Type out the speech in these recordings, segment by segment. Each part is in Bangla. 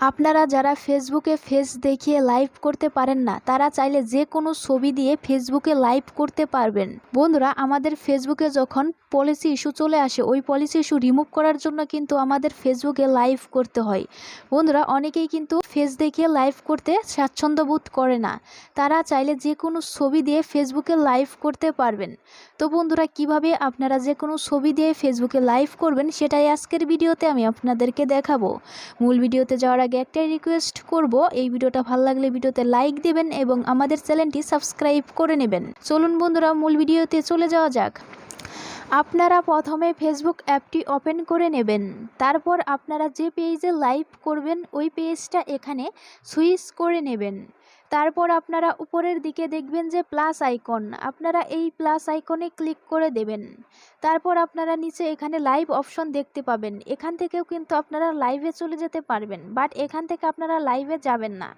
আপনারা যারা ফেসবুকে ফেস দেখিয়ে লাইভ করতে পারেন না, তারা চাইলে যে কোনো ছবি দিয়ে ফেসবুকে লাইভ করতে পারবেন। বন্ধুরা, আমাদের ফেসবুকে যখন পলিসি ইস্যু চলে আসে, ওই পলিসি ইস্যু রিমুভ করার জন্য কিন্তু আমাদের ফেসবুকে লাইভ করতে হয়। বন্ধুরা, অনেকেই কিন্তু ফেস দেখিয়ে লাইভ করতে স্বাচ্ছন্দ্য বোধ করে না, তারা চাইলে যে কোনো ছবি দিয়ে ফেসবুকে লাইভ করতে পারবেন। তো বন্ধুরা, কিভাবে আপনারা যে কোনো ছবি দিয়ে ফেসবুকে লাইভ করবেন সেটাই আজকের ভিডিওতে আমি আপনাদেরকে দেখাবো। মূল ভিডিওতে যাওয়ার আগে একটাই রিকোয়েস্ট করব, এই ভিডিওটা ভালো লাগলে ভিডিওতে লাইক দিবেন এবং আমাদের চ্যানেলটি সাবস্ক্রাইব করে নেবেন। চলুন বন্ধুরা, মূল ভিডিওতে চলে যাওয়া যাক। আপনারা প্রথমে ফেসবুক অ্যাপটি ওপেন করে নেবেন। তারপর আপনারা যে পেজে লাইভ করবেন ওই পেজটা এখানে সুইচ করে নেবেন। তারপর আপনারা উপরের দিকে দেখবেন যে প্লাস আইকন, আপনারা এই প্লাস আইকনে ক্লিক করে দেবেন। তারপর আপনারা নিচে এখানে লাইভ অপশন দেখতে পাবেন। এখান থেকেও কিন্তু আপনারা লাইভে চলে যেতে পারবেন, বাট এখান থেকে আপনারা লাইভে যাবেন না,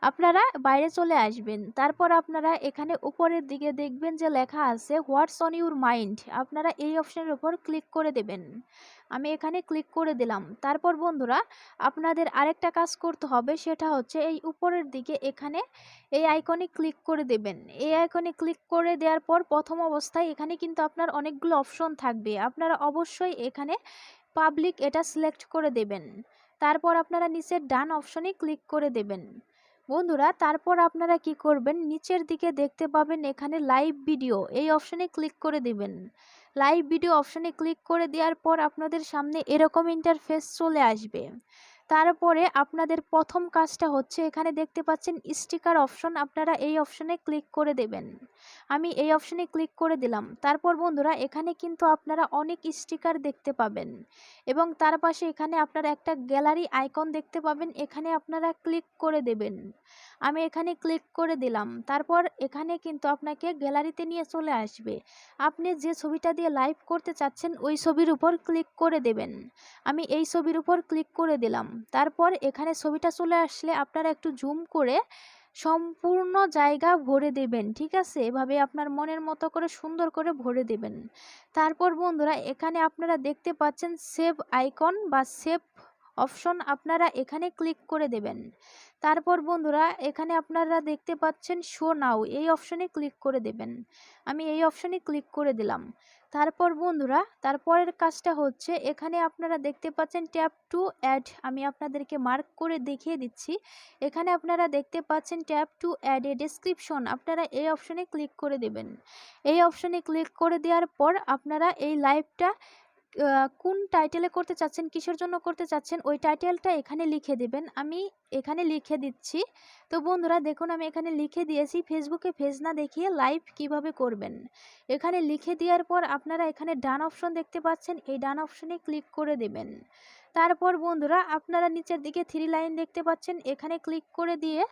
আপনারা বাইরে চলে আসবেন। তারপর আপনারা এখানে উপরের দিকে দেখবেন যে লেখা আছে হোয়াটস অন ইউর মাইন্ড, আপনারা এই অপশনের উপর ক্লিক করে দেবেন। আমি এখানে ক্লিক করে দিলাম। তারপর বন্ধুরা, আপনাদের আরেকটা কাজ করতে হবে, সেটা হচ্ছে এই উপরের দিকে এখানে এই আইকনে ক্লিক করে দেবেন। এই আইকনে ক্লিক করে দেওয়ার পর প্রথম অবস্থায় এখানে কিন্তু আপনার অনেকগুলো অপশন থাকবে, আপনারা অবশ্যই এখানে পাবলিক এটা সিলেক্ট করে দেবেন। তারপর আপনারা নিচের ডান অপশনে ক্লিক করে দেবেন। বন্ধুরা, তারপর আপনারা কি করবেন, নিচের দিকে দেখতে পাবেন এখানে লাইভ ভিডিও, এই অপশনে ক্লিক করে দেবেন। লাইভ ভিডিও অপশনে ক্লিক করে দেওয়ার পর আপনাদের সামনে এরকম ইন্টারফেস চলে আসবে। তারপরে আপনাদের প্রথম কাজটা হচ্ছে এখানে দেখতে পাচ্ছেন স্টিকার অপশন, আপনারা এই অপশনে ক্লিক করে দেবেন। আমি এই অপশনে ক্লিক করে দিলাম। তারপর বন্ধুরা, এখানে কিন্তু আপনারা অনেক স্টিকার দেখতে পাবেন এবং তার পাশে এখানে আপনারা একটা গ্যালারি আইকন দেখতে পাবেন, এখানে আপনারা ক্লিক করে দেবেন। আমি এখানে ক্লিক করে দিলাম। তারপর এখানে কিন্তু আপনাকে গ্যালারিতে নিয়ে চলে আসবে। আপনি যে ছবিটা দিয়ে লাইভ করতে চাচ্ছেন ওই ছবির উপর ক্লিক করে দেবেন। আমি এই ছবির উপর ক্লিক করে দিলাম। তারপর এখানে ছবিটা চলে আসলে আপনারা একটু জুম করে সম্পূর্ণ জায়গা ভরে দেবেন, ঠিক আছে? এভাবে আপনার মনের মতো করে সুন্দর করে ভরে দেবেন। তারপর বন্ধুরা, এখানে আপনারা দেখতে পাচ্ছেন সেভ আইকন বা সেভ অপশন, আপনারা এখানে ক্লিক করে দেবেন। তারপর বন্ধুরা, এখানে আপনারা দেখতে পাচ্ছেন শো নাও, এই অপশনে ক্লিক করে দেবেন। আমি এই অপশনে ক্লিক করে দিলাম। তারপর বন্ধুরা, তারপরের কাজটা হচ্ছে এখানে আপনারা দেখতে পাচ্ছেন ট্যাপ টু অ্যাড, আমি আপনাদেরকে মার্ক করে দেখিয়ে দিচ্ছি। এখানে আপনারা দেখতে পাচ্ছেন tap to add a description, আপনারা এই অপশনে ক্লিক করে দেবেন। এই অপশনে ক্লিক করে দেওয়ার পর আপনারা এই লাইভটা কোন টাইটেলে করতে চাচ্ছেন, কিসের জন্য করতে চাচ্ছেন, ওই টাইটেলটা এখানে লিখে দেবেন। আমি এখানে লিখে দিচ্ছি। তো বন্ধুরা দেখুন, আমি এখানে লিখে দিয়েছি ফেসবুকে ফেস না দেখিয়ে লাইভ কিভাবে করবেন। এখানে লিখে দেওয়ার পর আপনারা এখানে ডান অপশন দেখতে পাচ্ছেন, এই ডান অপশনে ক্লিক করে দেবেন। তারপর বন্ধুরা, আপনারা নিচের দিকে 3 লাইন দেখতে পাচ্ছেন, এখানে ক্লিক করে দিয়ে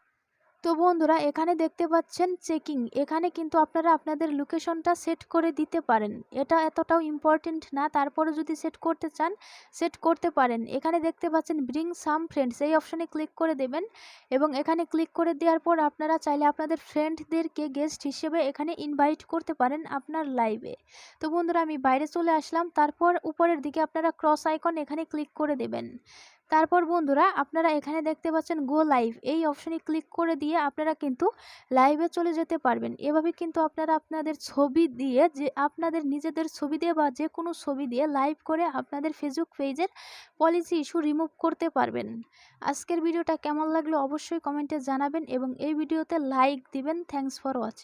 তো বন্ধুরা, এখানে দেখতে পাচ্ছেন চেকিং, এখানে কিন্তু আপনারা আপনাদের লোকেশনটা সেট করে দিতে পারেন। এটা এতটাও ইম্পর্টেন্ট না, তারপরে যদি সেট করতে চান সেট করতে পারেন। এখানে দেখতে পাচ্ছেন ব্রিং সাম ফ্রেন্ডস, এই অপশনে ক্লিক করে দেবেন এবং এখানে ক্লিক করে দেওয়ার পর আপনারা চাইলে আপনাদের ফ্রেন্ডদেরকে গেস্ট হিসেবে এখানে ইনভাইট করতে পারেন আপনার লাইভে। তো বন্ধুরা, আমি বাইরে চলে আসলাম। তারপর উপরের দিকে আপনারা ক্রস আইকন, এখানে ক্লিক করে দেবেন। তারপর বন্ধুরা, আপনারা এখানে দেখতে পাচ্ছেন গো লাইভ, এই অপশনে ক্লিক করে দিয়ে আপনারা কিন্তু লাইভে চলে যেতে পারবেন। এভাবে কিন্তু আপনারা আপনাদের ছবি দিয়ে, যে আপনাদের নিজেদের ছবি দিয়ে বা যে কোনো ছবি দিয়ে লাইভ করে আপনাদের ফেসবুক পেজের পলিসি ইস্যু রিমুভ করতে পারবেন। আজকের ভিডিওটা কেমন লাগলো অবশ্যই কমেন্টে জানাবেন এবং এই ভিডিওতে লাইক দিবেন। Thanks for watching.